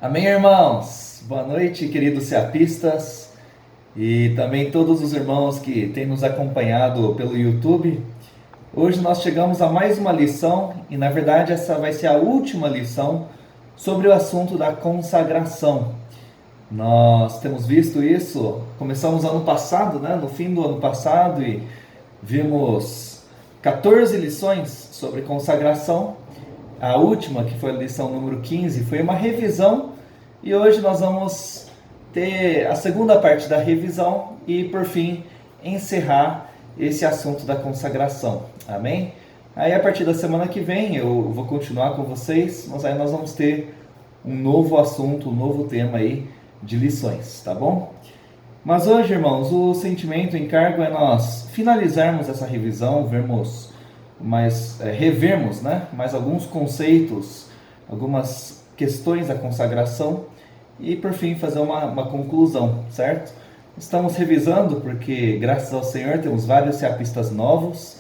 Amém, irmãos? Boa noite, queridos seapistas e também todos os irmãos que têm nos acompanhado pelo YouTube. Hoje nós chegamos a mais uma lição e, na verdade, essa vai ser a última lição sobre o assunto da consagração. Nós temos visto isso, começamos ano passado, no fim do ano passado, e vimos 14 lições sobre consagração. A última, que foi a lição número 15, foi uma revisão, e hoje nós vamos ter a segunda parte da revisão e, por fim, encerrar esse assunto da consagração. Amém? Aí, a partir da semana que vem, eu vou continuar com vocês, mas aí nós vamos ter um novo assunto, um novo tema aí de lições, tá bom? Mas hoje, irmãos, o sentimento, o encargo é nós finalizarmos essa revisão, revermos mais alguns conceitos, algumas questões da consagração e, por fim, fazer uma conclusão, certo? Estamos revisando porque, graças ao Senhor, temos vários seapistas novos,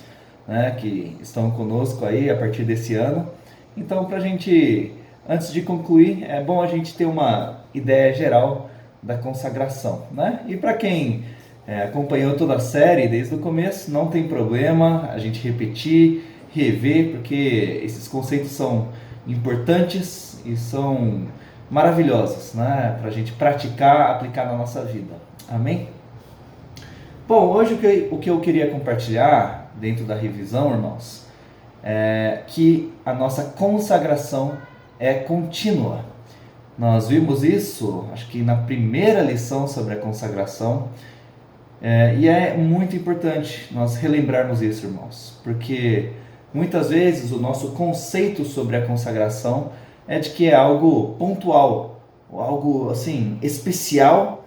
que estão conosco aí a partir desse ano. Então, para a gente, antes de concluir, é bom a gente ter uma ideia geral da consagração, E para quem acompanhou toda a série desde o começo, não tem problema a gente repetir, rever, porque esses conceitos são importantes e são maravilhosos, para a gente praticar, aplicar na nossa vida. Amém? Bom, hoje o que eu queria compartilhar dentro da revisão, irmãos, é que a nossa consagração é contínua. Nós vimos isso, acho que na primeira lição sobre a consagração, e é muito importante nós relembrarmos isso, irmãos, porque muitas vezes o nosso conceito sobre a consagração é de que é algo pontual, ou algo assim, especial.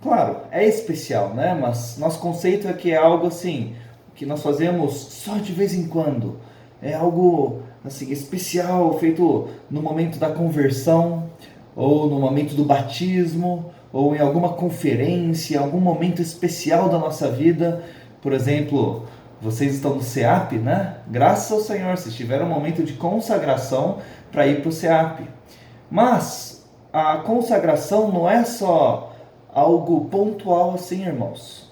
Claro, é especial, mas nosso conceito é que é algo assim, que nós fazemos só de vez em quando. É algo assim, especial, feito no momento da conversão, ou no momento do batismo, ou em alguma conferência, algum momento especial da nossa vida. Por exemplo, vocês estão no SEAP, Graças ao Senhor, vocês tiveram um momento de consagração para ir para o SEAP. Mas a consagração não é só algo pontual assim, irmãos.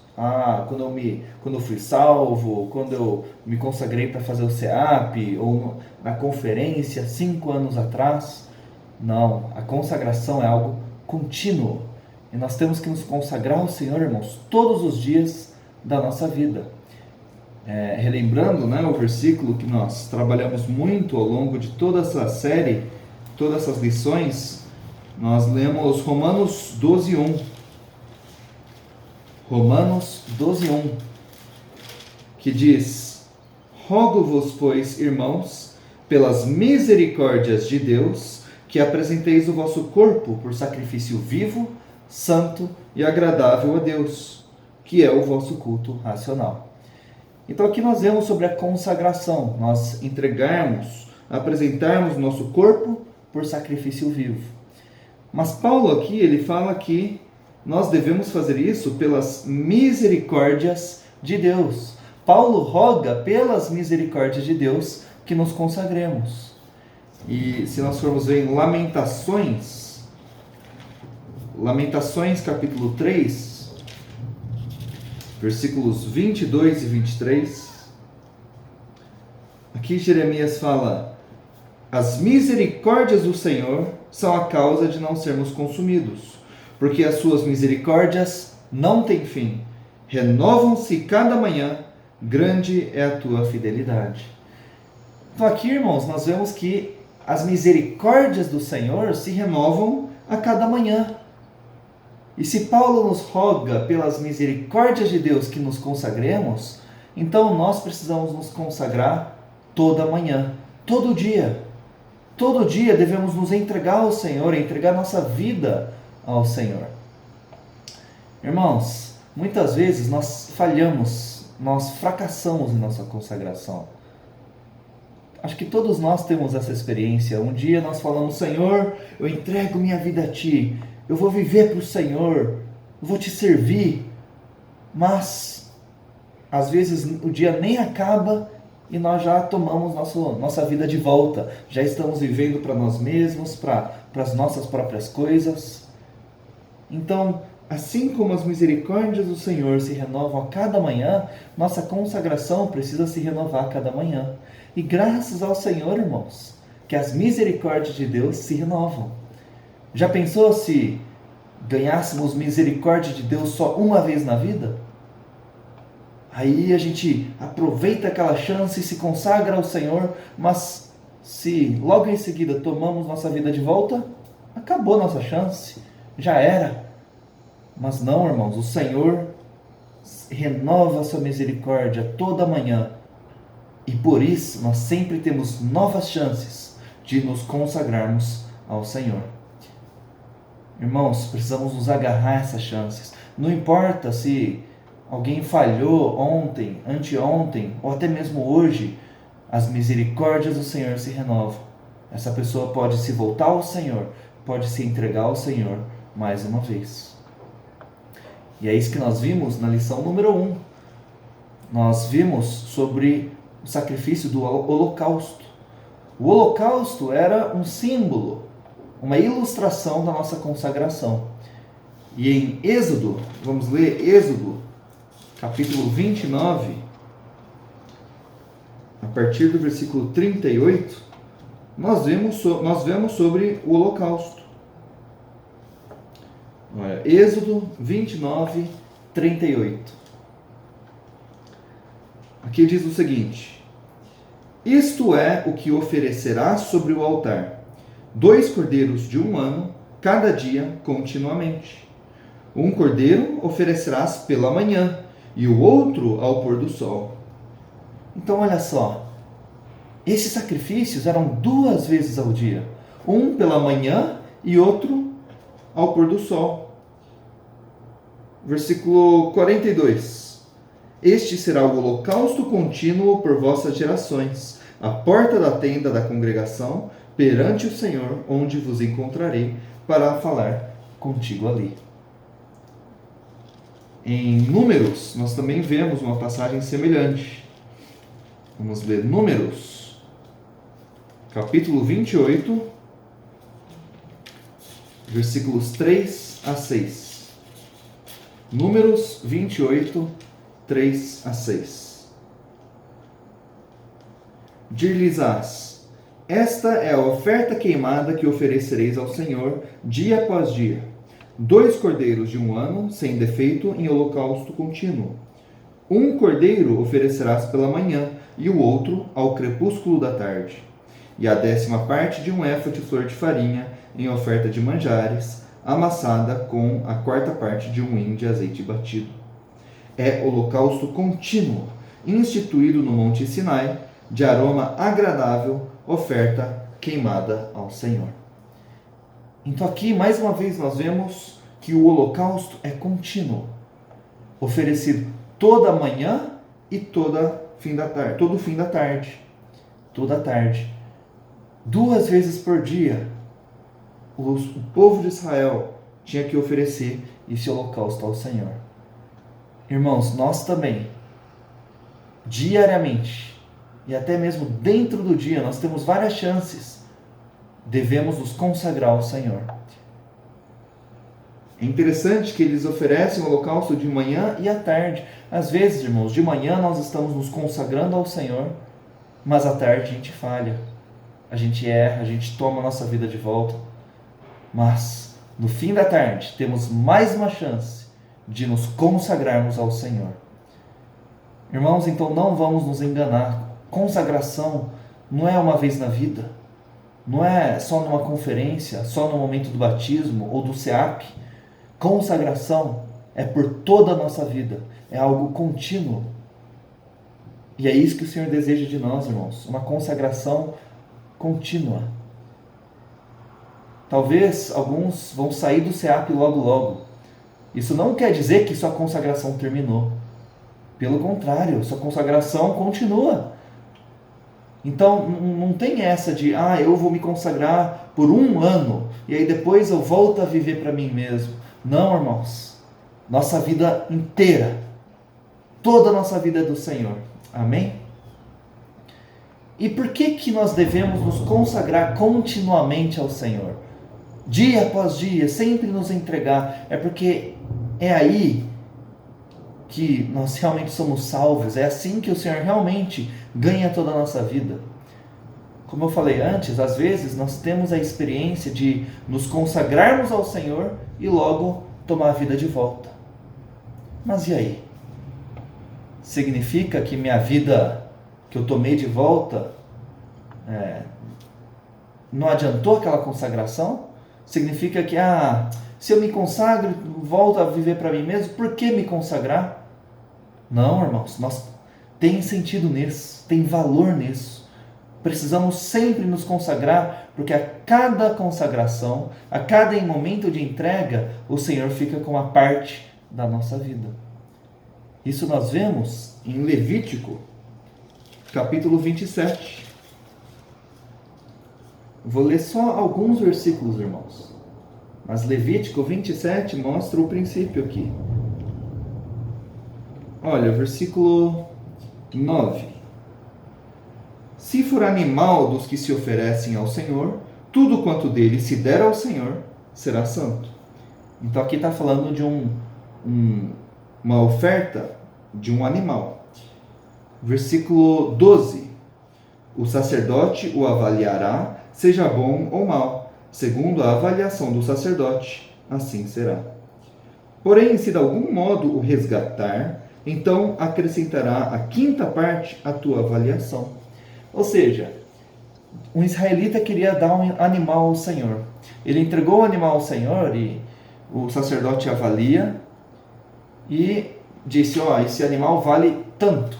Quando eu fui salvo, quando eu me consagrei para fazer o SEAP, ou na conferência 5 anos atrás. Não, a consagração é algo contínuo. E nós temos que nos consagrar ao Senhor, irmãos, todos os dias da nossa vida. Relembrando o versículo que nós trabalhamos muito ao longo de toda essa série, todas essas lições, nós lemos Romanos 12:1. Romanos 12:1, que diz: Rogo-vos, pois, irmãos, pelas misericórdias de Deus, que apresenteis o vosso corpo por sacrifício vivo, santo e agradável a Deus, que é o vosso culto racional. Então aqui nós vemos sobre a consagração, nós apresentarmos nosso corpo por sacrifício vivo. Mas Paulo aqui, ele fala que nós devemos fazer isso pelas misericórdias de Deus. Paulo roga pelas misericórdias de Deus que nos consagremos. E se nós formos ver em Lamentações capítulo 3, versículos 22 e 23, aqui Jeremias fala: as misericórdias do Senhor são a causa de não sermos consumidos, porque as suas misericórdias não têm fim, renovam-se cada manhã, grande é a tua fidelidade. Então aqui, irmãos, nós vemos que as misericórdias do Senhor se renovam a cada manhã. E se Paulo nos roga pelas misericórdias de Deus que nos consagremos, então nós precisamos nos consagrar toda manhã, todo dia. Todo dia devemos nos entregar ao Senhor, entregar nossa vida ao Senhor. Irmãos, muitas vezes nós falhamos, nós fracassamos em nossa consagração. Acho que todos nós temos essa experiência. Um dia nós falamos: Senhor, eu entrego minha vida a Ti, eu vou viver para o Senhor, eu vou Te servir. Mas, às vezes, o dia nem acaba e nós já tomamos nossa vida de volta. Já estamos vivendo para nós mesmos, para as nossas próprias coisas. Então, assim como as misericórdias do Senhor se renovam a cada manhã, nossa consagração precisa se renovar a cada manhã. E graças ao Senhor, irmãos, que as misericórdias de Deus se renovam. Já pensou se ganhássemos misericórdia de Deus só uma vez na vida? Aí a gente aproveita aquela chance e se consagra ao Senhor, mas se logo em seguida tomamos nossa vida de volta, acabou nossa chance, já era. Mas não, irmãos, o Senhor renova a sua misericórdia toda manhã. E por isso nós sempre temos novas chances de nos consagrarmos ao Senhor. Irmãos, precisamos nos agarrar a essas chances. Não importa se alguém falhou ontem, anteontem ou até mesmo hoje, as misericórdias do Senhor se renovam. Essa pessoa pode se voltar ao Senhor, pode se entregar ao Senhor mais uma vez. E é isso que nós vimos na lição número 1. Nós vimos sobre o sacrifício do holocausto. O holocausto era um símbolo, uma ilustração da nossa consagração. E em Êxodo, vamos ler Êxodo, capítulo 29, a partir do versículo 38, nós vemos sobre o holocausto. Olha, Êxodo 29, 38. Aqui diz o seguinte: isto é o que oferecerás sobre o altar: 2 cordeiros de 1 ano, cada dia, continuamente. 1 cordeiro oferecerás pela manhã, e o outro ao pôr do sol. Então olha só, esses sacrifícios eram 2 vezes ao dia, um pela manhã e outro ao pôr do sol. Versículo 42. Este será o holocausto contínuo por vossas gerações, à porta da tenda da congregação, perante o Senhor, onde vos encontrarei, para falar contigo ali. Em Números, nós também vemos uma passagem semelhante. Vamos ler Números, capítulo 28, versículos 3 a 6. Números 28, 3 a 6. Dir-lhes-ás: esta é a oferta queimada que oferecereis ao Senhor dia após dia: 2 cordeiros de 1 ano, sem defeito, em holocausto contínuo. 1 cordeiro oferecerás pela manhã, e o outro ao crepúsculo da tarde. E a 10ª parte de 1 éfa de flor de farinha, em oferta de manjares, amassada com a 4ª parte de 1 hin de azeite batido. É holocausto contínuo, instituído no Monte Sinai, de aroma agradável, oferta queimada ao Senhor. Então aqui, mais uma vez, nós vemos que o holocausto é contínuo, oferecido toda manhã e todo fim da tarde. Toda tarde. 2 vezes por dia, o povo de Israel tinha que oferecer esse holocausto ao Senhor. Irmãos, nós também, diariamente, e até mesmo dentro do dia, nós temos várias chances. Devemos nos consagrar ao Senhor. É interessante que eles oferecem o holocausto de manhã e à tarde. Às vezes, irmãos, de manhã nós estamos nos consagrando ao Senhor, mas à tarde a gente falha, a gente erra, a gente toma a nossa vida de volta. Mas, no fim da tarde, temos mais uma chance de nos consagrarmos ao Senhor. Irmãos, então não vamos nos enganar. Consagração não é uma vez na vida. Não é só numa conferência, só no momento do batismo ou do SEAP. Consagração é por toda a nossa vida. É algo contínuo. E é isso que o Senhor deseja de nós, irmãos. Uma consagração contínua. Talvez alguns vão sair do SEAP logo logo. Isso não quer dizer que sua consagração terminou. Pelo contrário, sua consagração continua. Então não tem essa de, eu vou me consagrar por 1 ano e aí depois eu volto a viver para mim mesmo. Não, irmãos. Nossa vida inteira, toda a nossa vida é do Senhor. Amém? E por que que nós devemos nos consagrar continuamente ao Senhor? Dia após dia, sempre nos entregar. É porque é aí que nós realmente somos salvos. É assim que o Senhor realmente ganha toda a nossa vida. Como eu falei antes, às vezes nós temos a experiência de nos consagrarmos ao Senhor e logo tomar a vida de volta. Mas e aí? Significa que minha vida que eu tomei de volta não adiantou aquela consagração? Significa que se eu me consagro, volto a viver para mim mesmo, por que me consagrar? Não, irmãos, tem sentido nisso, tem valor nisso. Precisamos sempre nos consagrar, porque a cada consagração, a cada momento de entrega, o Senhor fica com uma parte da nossa vida. Isso nós vemos em Levítico, capítulo 27. Vou ler só alguns versículos, irmãos. Mas Levítico 27 mostra o princípio aqui. Olha, versículo 9. Se for animal dos que se oferecem ao Senhor, tudo quanto dele se der ao Senhor será santo. Então aqui está falando de uma oferta de um animal. Versículo 12. O sacerdote o avaliará, seja bom ou mau, segundo a avaliação do sacerdote, assim será. Porém, se de algum modo o resgatar, então acrescentará a quinta parte à tua avaliação. Ou seja, um israelita queria dar um animal ao Senhor. Ele entregou o animal ao Senhor e o sacerdote avalia e disse, esse animal vale tanto.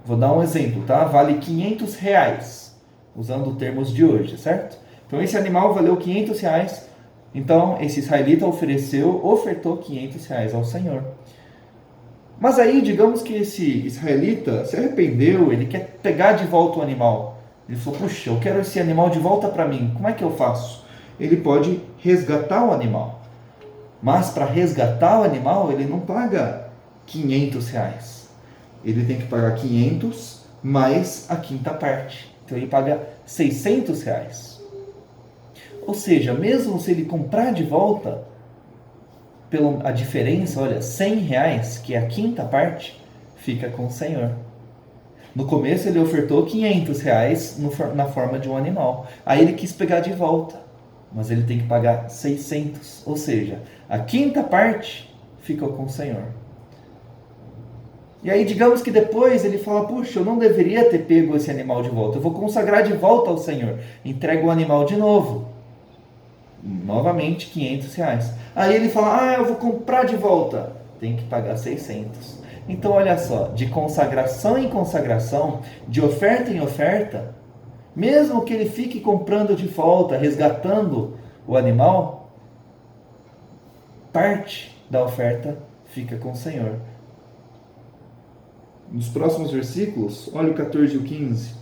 Vou dar um exemplo, tá? Vale R$500, usando termos de hoje, certo? Então esse animal valeu R$500, então esse israelita ofertou R$500 ao Senhor. Mas aí, digamos que esse israelita se arrependeu, ele quer pegar de volta o animal. Ele falou, puxa, eu quero esse animal de volta para mim, como é que eu faço? Ele pode resgatar o animal. Mas para resgatar o animal, ele não paga R$500. Ele tem que pagar 500 mais a quinta parte. Então ele paga R$600. Ou seja, mesmo se ele comprar de volta, a diferença, olha, R$100, que é a quinta parte, fica com o Senhor. No começo ele ofertou R$500 na forma de um animal. Aí ele quis pegar de volta, mas ele tem que pagar 600. Ou seja, a quinta parte ficou com o Senhor. E aí digamos que depois ele fala, puxa, eu não deveria ter pego esse animal de volta. Eu vou consagrar de volta ao Senhor. Entrega o animal de novo. Novamente R$500. Aí ele fala, eu vou comprar de volta. Tem que pagar 600. Então olha só, de consagração em consagração, de oferta em oferta, mesmo que ele fique comprando de volta, resgatando o animal, parte da oferta fica com o Senhor. Nos próximos versículos, olha o 14 e o 15.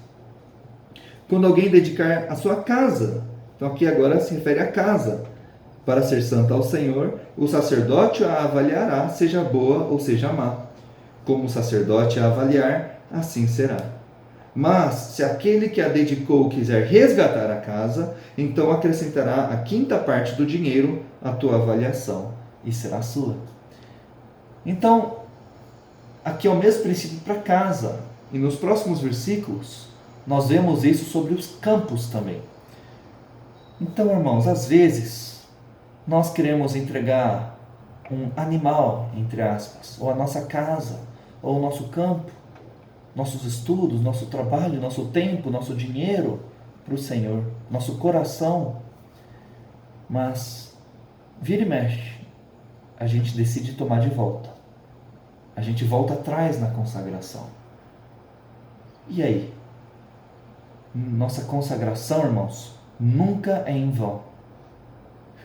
Quando alguém dedicar a sua casa, então aqui agora se refere à casa, para ser santa ao Senhor, o sacerdote a avaliará, seja boa ou seja má. Como o sacerdote a avaliar, assim será. Mas, se aquele que a dedicou quiser resgatar a casa, então acrescentará a quinta parte do dinheiro à tua avaliação, e será sua. Então, aqui é o mesmo princípio para casa. E nos próximos versículos, nós vemos isso sobre os campos também. Então, irmãos, às vezes, nós queremos entregar um animal, entre aspas, ou a nossa casa, ou o nosso campo, nossos estudos, nosso trabalho, nosso tempo, nosso dinheiro para o Senhor, nosso coração. Mas, vira e mexe, a gente decide tomar de volta. A gente volta atrás na consagração. E aí? Nossa consagração, irmãos, nunca é em vão.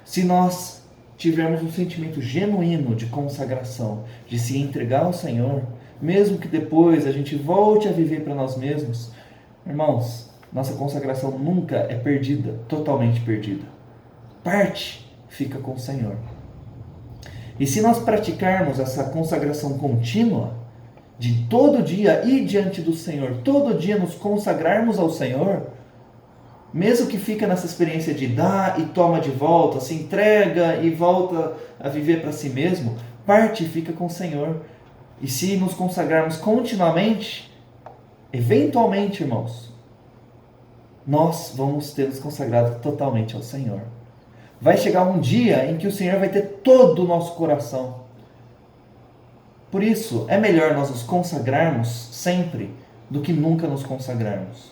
Se nós tivermos um sentimento genuíno de consagração, de se entregar ao Senhor, mesmo que depois a gente volte a viver para nós mesmos, irmãos, nossa consagração nunca é perdida, totalmente perdida. Parte fica com o Senhor. E se nós praticarmos essa consagração contínua, de todo dia ir diante do Senhor, todo dia nos consagrarmos ao Senhor, mesmo que fica nessa experiência de dar e toma de volta, se entrega e volta a viver para si mesmo, parte e fica com o Senhor. E se nos consagrarmos continuamente, eventualmente, irmãos, nós vamos ter nos consagrado totalmente ao Senhor. Vai chegar um dia em que o Senhor vai ter todo o nosso coração. Por isso, é melhor nós nos consagrarmos sempre do que nunca nos consagrarmos.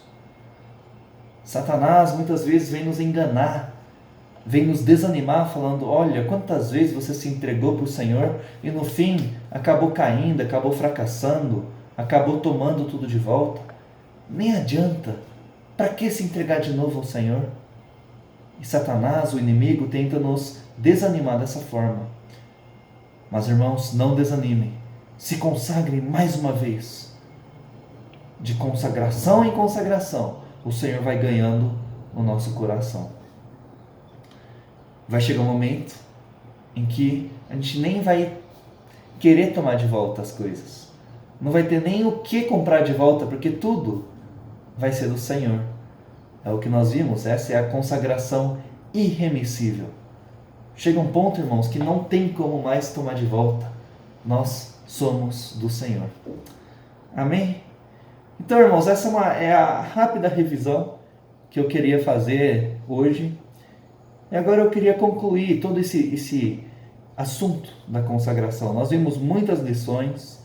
Satanás muitas vezes vem nos enganar, vem nos desanimar falando, olha, quantas vezes você se entregou para o Senhor e no fim acabou caindo, acabou fracassando, acabou tomando tudo de volta. Nem adianta. Para que se entregar de novo ao Senhor? E Satanás, o inimigo, tenta nos desanimar dessa forma. Mas, irmãos, não desanimem. Se consagrem mais uma vez. De consagração em consagração, o Senhor vai ganhando o nosso coração. Vai chegar um momento em que a gente nem vai querer tomar de volta as coisas. Não vai ter nem o que comprar de volta, porque tudo vai ser do Senhor. É o que nós vimos, essa é a consagração irremissível. Chega um ponto, irmãos, que não tem como mais tomar de volta. Nós somos do Senhor. Amém? Então, irmãos, essa é a rápida revisão que eu queria fazer hoje. E agora eu queria concluir todo esse assunto da consagração. Nós vimos muitas lições.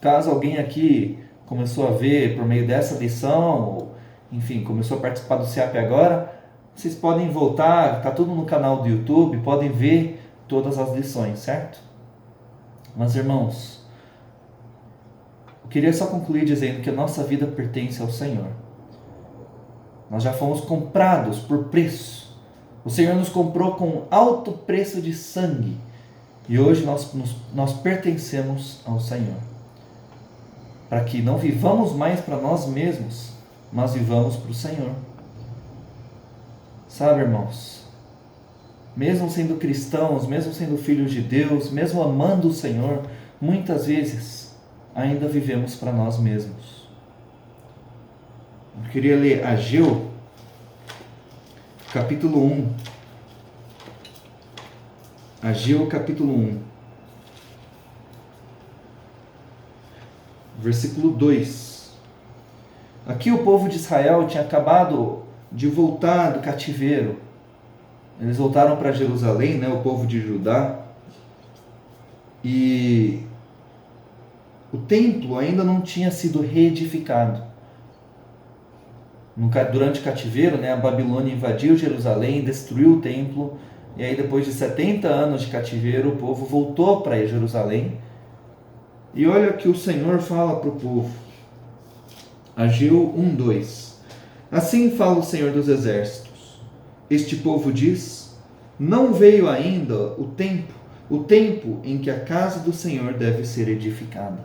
Caso alguém aqui começou a ver por meio dessa lição, ou, enfim, começou a participar do CEAP agora, vocês podem voltar, está tudo no canal do YouTube, podem ver todas as lições, certo? Mas, irmãos, eu queria só concluir dizendo que a nossa vida pertence ao Senhor. Nós já fomos comprados por preço. O Senhor nos comprou com alto preço de sangue. E hoje nós pertencemos ao Senhor. Para que não vivamos mais para nós mesmos, mas vivamos para o Senhor. Sabe, irmãos, mesmo sendo cristãos, mesmo sendo filhos de Deus, mesmo amando o Senhor, muitas vezes ainda vivemos para nós mesmos. Eu queria ler Ageu, capítulo 1. Ageu, capítulo 1. Versículo 2. Aqui o povo de Israel tinha acabado de voltar do cativeiro. Eles voltaram para Jerusalém, o povo de Judá. E o templo ainda não tinha sido reedificado. Durante o cativeiro, a Babilônia invadiu Jerusalém, destruiu o templo. E aí depois de 70 anos de cativeiro, o povo voltou para Jerusalém. E olha o que o Senhor fala para o povo. Ageu 1:2. Assim fala o Senhor dos Exércitos. Este povo diz: não veio ainda o tempo em que a casa do Senhor deve ser edificada.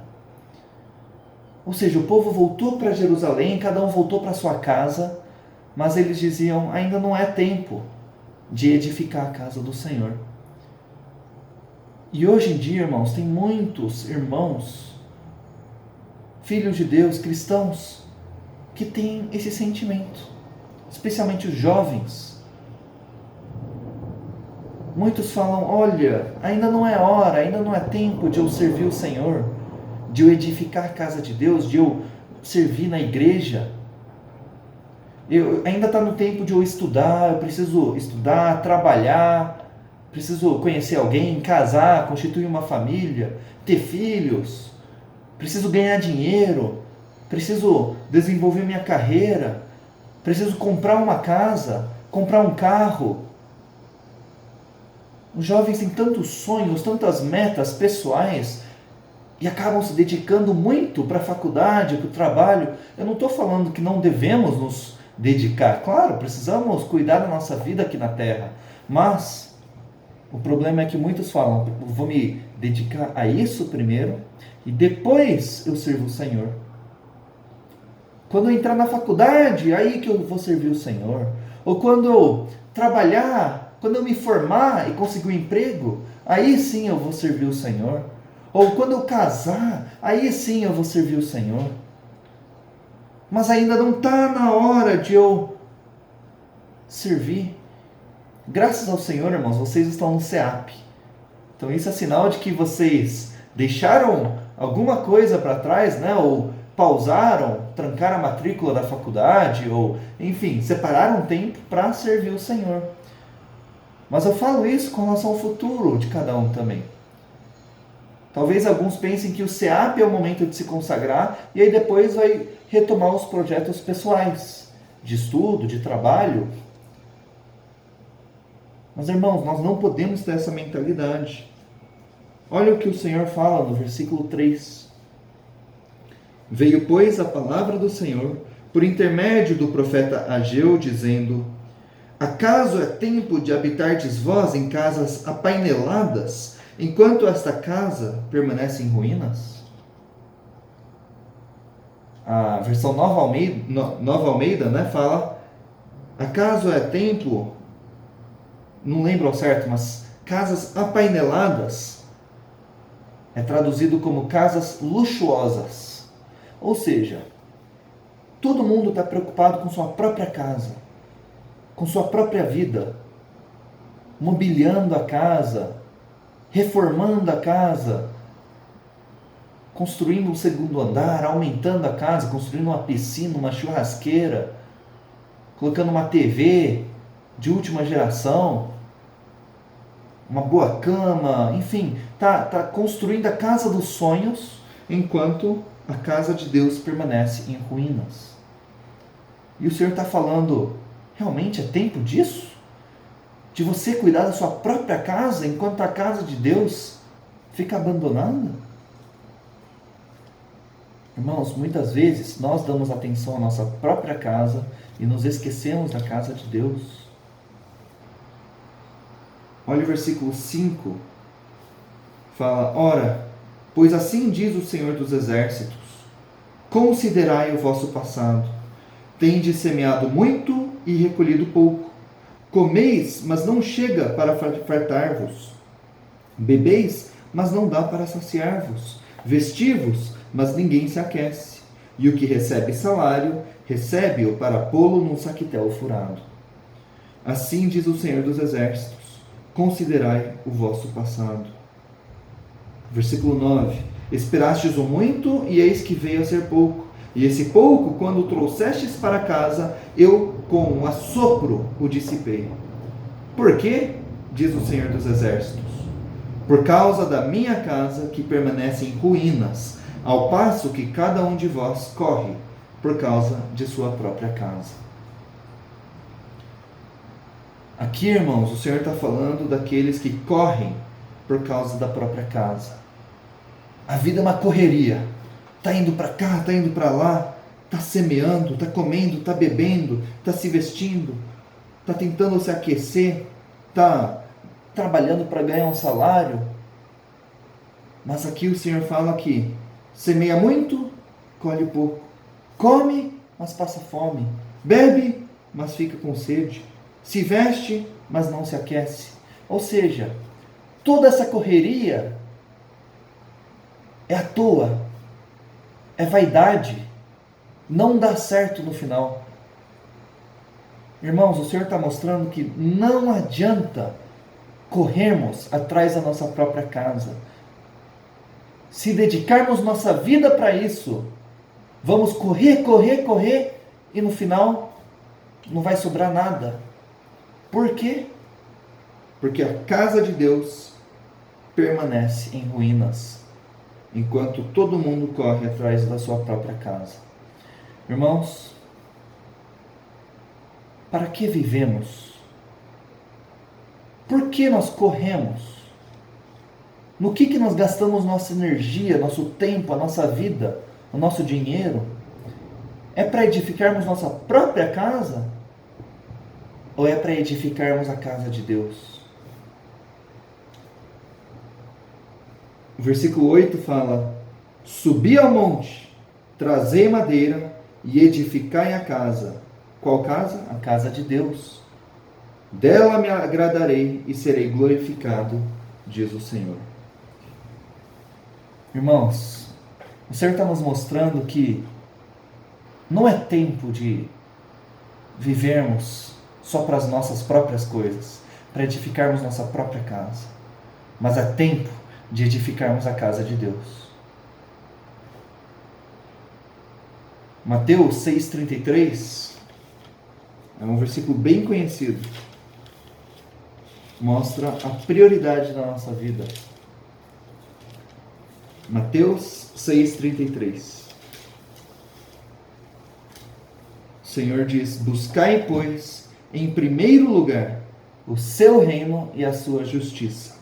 Ou seja, o povo voltou para Jerusalém, cada um voltou para sua casa, mas eles diziam: ainda não é tempo de edificar a casa do Senhor. E hoje em dia, irmãos, tem muitos irmãos, filhos de Deus, cristãos, que têm esse sentimento, especialmente os jovens. Muitos falam: olha, ainda não é hora, ainda não é tempo de eu servir o Senhor, de eu edificar a casa de Deus, de eu servir na igreja. Ainda está no tempo de eu estudar, eu preciso estudar, trabalhar, preciso conhecer alguém, casar, constituir uma família, ter filhos, preciso ganhar dinheiro, preciso desenvolver minha carreira, preciso comprar uma casa, comprar um carro. Os jovens têm tantos sonhos, tantas metas pessoais e acabam se dedicando muito para a faculdade, para o trabalho. Eu não estou falando que não devemos nos dedicar. Claro, precisamos cuidar da nossa vida aqui na terra. Mas o problema é que muitos falam: eu vou me dedicar a isso primeiro e depois eu sirvo o Senhor. Quando eu entrar na faculdade, aí que eu vou servir o Senhor. Ou quando eu trabalhar, quando eu me formar e conseguir um emprego, aí sim eu vou servir o Senhor. Ou quando eu casar, aí sim eu vou servir o Senhor. Mas ainda não está na hora de eu servir. Graças ao Senhor, irmãos, vocês estão no SEAP. Então isso é sinal de que vocês deixaram alguma coisa para trás, né? Ou pausaram, trancaram a matrícula da faculdade, ou enfim, separaram tempo para servir o Senhor. Mas eu falo isso com relação ao futuro de cada um também. Talvez alguns pensem que o SEAP é o momento de se consagrar e aí depois vai retomar os projetos pessoais, de estudo, de trabalho. Mas irmãos, nós não podemos ter essa mentalidade. Olha o que o Senhor fala no versículo 3. Veio, pois, a palavra do Senhor por intermédio do profeta Ageu, dizendo: acaso é tempo de habitardes vós em casas apaineladas, enquanto esta casa permanece em ruínas? A versão Nova Almeida, né, fala: acaso é tempo, não lembro ao certo, mas casas apaineladas é traduzido como casas luxuosas. Ou seja, todo mundo está preocupado com sua própria casa, com sua própria vida, mobiliando a casa, reformando a casa, construindo um segundo andar, aumentando a casa, construindo uma piscina, uma churrasqueira, colocando uma TV de última geração, uma boa cama, enfim, tá construindo a casa dos sonhos, enquanto a casa de Deus permanece em ruínas. E o Senhor está falando, realmente é tempo disso? De você cuidar da sua própria casa, enquanto a casa de Deus fica abandonada? Irmãos, muitas vezes nós damos atenção à nossa própria casa e nos esquecemos da casa de Deus. Olha o versículo 5. Fala: ora, pois assim diz o Senhor dos Exércitos: considerai o vosso passado. Tendes semeado muito e recolhido pouco. Comeis, mas não chega para fartar-vos. Bebeis, mas não dá para saciar-vos. Vestivos, mas ninguém se aquece. E o que recebe salário, recebe-o para pô-lo num saquitel furado. Assim diz o Senhor dos Exércitos: considerai o vosso passado. Versículo 9. Esperastes o muito, e eis que veio a ser pouco. E esse pouco, quando o trouxestes para casa, eu com um assopro o dissipei. Por quê? Diz o Senhor dos Exércitos: por causa da minha casa que permanece em ruínas, ao passo que cada um de vós corre por causa de sua própria casa. Aqui, irmãos, o Senhor está falando daqueles que correm por causa da própria casa. A vida é uma correria. Está indo para cá, está indo para lá, está semeando, está comendo, está bebendo, está se vestindo, está tentando se aquecer, está trabalhando para ganhar um salário. Mas aqui o Senhor fala que semeia muito, colhe pouco. Come, mas passa fome. Bebe, mas fica com sede. Se veste, mas não se aquece. Ou seja, toda essa correria é à toa, é vaidade, não dá certo no final. Irmãos, o Senhor está mostrando que não adianta corrermos atrás da nossa própria casa. Se dedicarmos nossa vida para isso, vamos correr e no final não vai sobrar nada. Por quê? Porque a casa de Deus permanece em ruínas, enquanto todo mundo corre atrás da sua própria casa. Irmãos, para que vivemos? Por que nós corremos? No que nós gastamos nossa energia, nosso tempo, a nossa vida, o nosso dinheiro? É para edificarmos nossa própria casa? Ou é para edificarmos a casa de Deus? O versículo 8 fala: subi ao monte, trazei madeira e edificai a casa. Qual casa? A casa de Deus. Dela me agradarei e serei glorificado, diz o Senhor. Irmãos, o Senhor está nos mostrando que não é tempo de vivermos só para as nossas próprias coisas, para edificarmos nossa própria casa, mas é tempo de edificarmos a casa de Deus. Mateus 6,33 é um versículo bem conhecido. Mostra a prioridade da nossa vida. Mateus 6,33. O Senhor diz: buscai, pois, em primeiro lugar o seu reino e a sua justiça,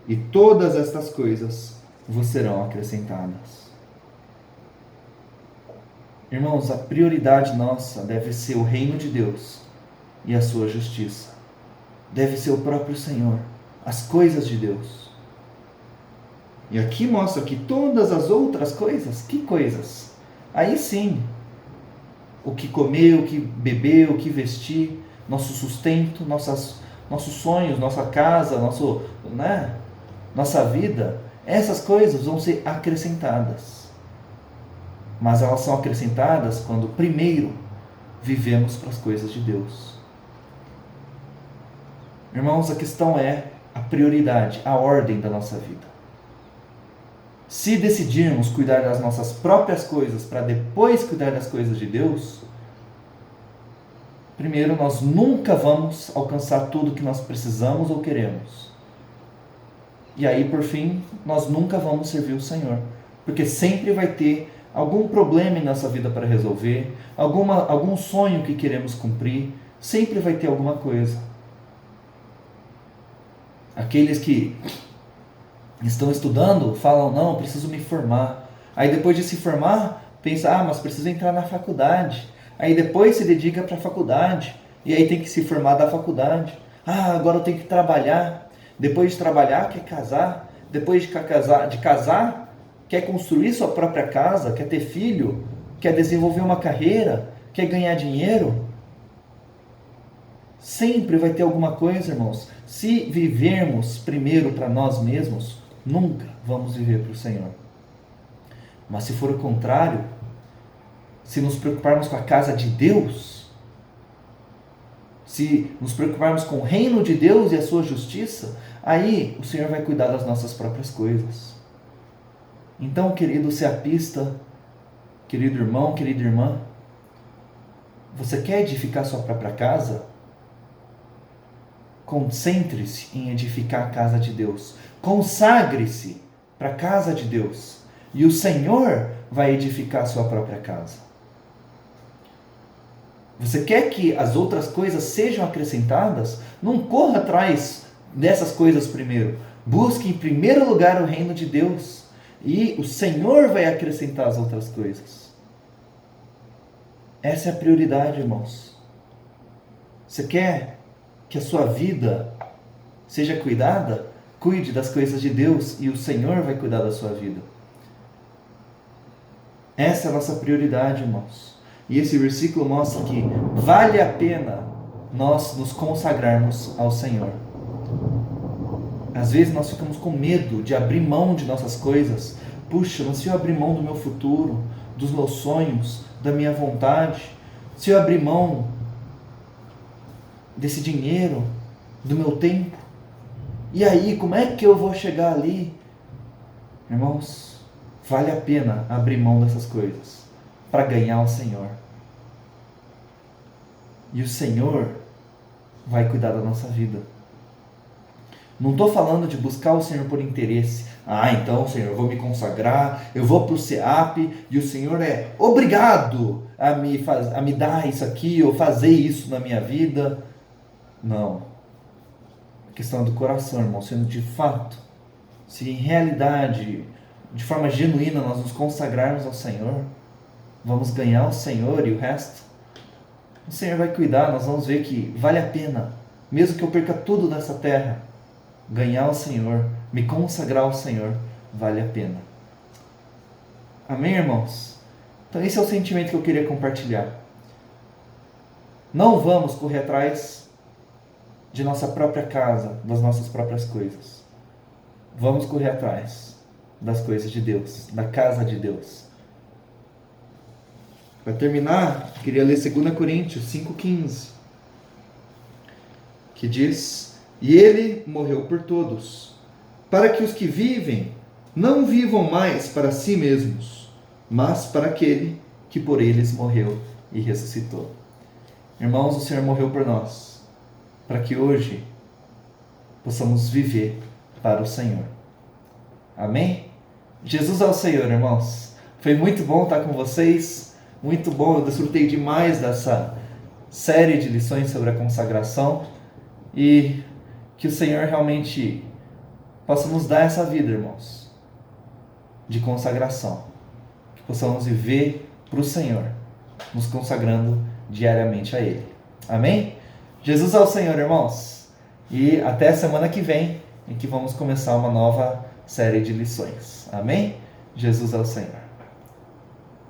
e todas estas coisas vos serão acrescentadas. Irmãos, a prioridade nossa deve ser o reino de Deus e a sua justiça. Deve ser o próprio Senhor, as coisas de Deus. E aqui mostra que todas as outras coisas, que coisas? Aí sim, o que comer, o que beber, o que vestir, nosso sustento, nossos sonhos, nossa casa, nossa vida, essas coisas vão ser acrescentadas. Mas elas são acrescentadas quando primeiro vivemos para as coisas de Deus. Irmãos, a questão é a prioridade, a ordem da nossa vida. Se decidirmos cuidar das nossas próprias coisas para depois cuidar das coisas de Deus, primeiro nós nunca vamos alcançar tudo que nós precisamos ou queremos. E aí, por fim, nós nunca vamos servir o Senhor, porque sempre vai ter algum problema em nossa vida para resolver, algum sonho que queremos cumprir, sempre vai ter alguma coisa. Aqueles que estão estudando falam: não, preciso me formar. Aí depois de se formar, pensa: mas preciso entrar na faculdade. Aí depois se dedica para a faculdade, e aí tem que se formar da faculdade. Agora eu tenho que trabalhar. Depois de trabalhar, quer casar. Depois de casar, quer construir sua própria casa, quer ter filho, quer desenvolver uma carreira, quer ganhar dinheiro. Sempre vai ter alguma coisa, irmãos. Se vivermos primeiro para nós mesmos, nunca vamos viver para o Senhor. Mas se for o contrário, se nos preocuparmos com a casa de Deus, se nos preocuparmos com o reino de Deus e a sua justiça, aí o Senhor vai cuidar das nossas próprias coisas. Então, querido seapista, querido irmão, querida irmã, você quer edificar sua própria casa? Concentre-se em edificar a casa de Deus. Consagre-se para a casa de Deus. E o Senhor vai edificar a sua própria casa. Você quer que as outras coisas sejam acrescentadas? Não corra atrás dessas coisas primeiro. Busque em primeiro lugar o reino de Deus. E o Senhor vai acrescentar as outras coisas. Essa é a prioridade, irmãos. Você quer que a sua vida seja cuidada? Cuide das coisas de Deus e o Senhor vai cuidar da sua vida. Essa é a nossa prioridade, irmãos. E esse versículo mostra que vale a pena nós nos consagrarmos ao Senhor. Às vezes nós ficamos com medo de abrir mão de nossas coisas. Puxa, mas se eu abrir mão do meu futuro, dos meus sonhos, da minha vontade, se eu abrir mão desse dinheiro, do meu tempo, e aí, como é que eu vou chegar ali? Irmãos, vale a pena abrir mão dessas coisas para ganhar o Senhor. E o Senhor vai cuidar da nossa vida. Não estou falando de buscar o Senhor por interesse. Então, Senhor, eu vou me consagrar, eu vou para o SEAP e o Senhor é obrigado a me dar isso aqui ou fazer isso na minha vida. Não. A questão do coração, irmão, sendo de fato, se em realidade, de forma genuína, nós nos consagrarmos ao Senhor, vamos ganhar o Senhor e o resto, o Senhor vai cuidar. Nós vamos ver que vale a pena, mesmo que eu perca tudo nessa terra, ganhar o Senhor, me consagrar ao Senhor, vale a pena. Amém, irmãos? Então esse é o sentimento que eu queria compartilhar. Não vamos correr atrás de nossa própria casa, das nossas próprias coisas. Vamos correr atrás das coisas de Deus, da casa de Deus. Para terminar, queria ler 2 Coríntios 5,15, que diz: E ele morreu por todos, para que os que vivem não vivam mais para si mesmos, mas para aquele que por eles morreu e ressuscitou. Irmãos, o Senhor morreu por nós, para que hoje possamos viver para o Senhor. Amém? Jesus é o Senhor, irmãos. Foi muito bom estar com vocês, muito bom, eu desfrutei demais dessa série de lições sobre a consagração, e que o Senhor realmente possa nos dar essa vida, irmãos, de consagração, que possamos viver para o Senhor, nos consagrando diariamente a Ele. Amém? Jesus é o Senhor, irmãos, e até a semana que vem, em que vamos começar uma nova série de lições. Amém? Jesus é o Senhor.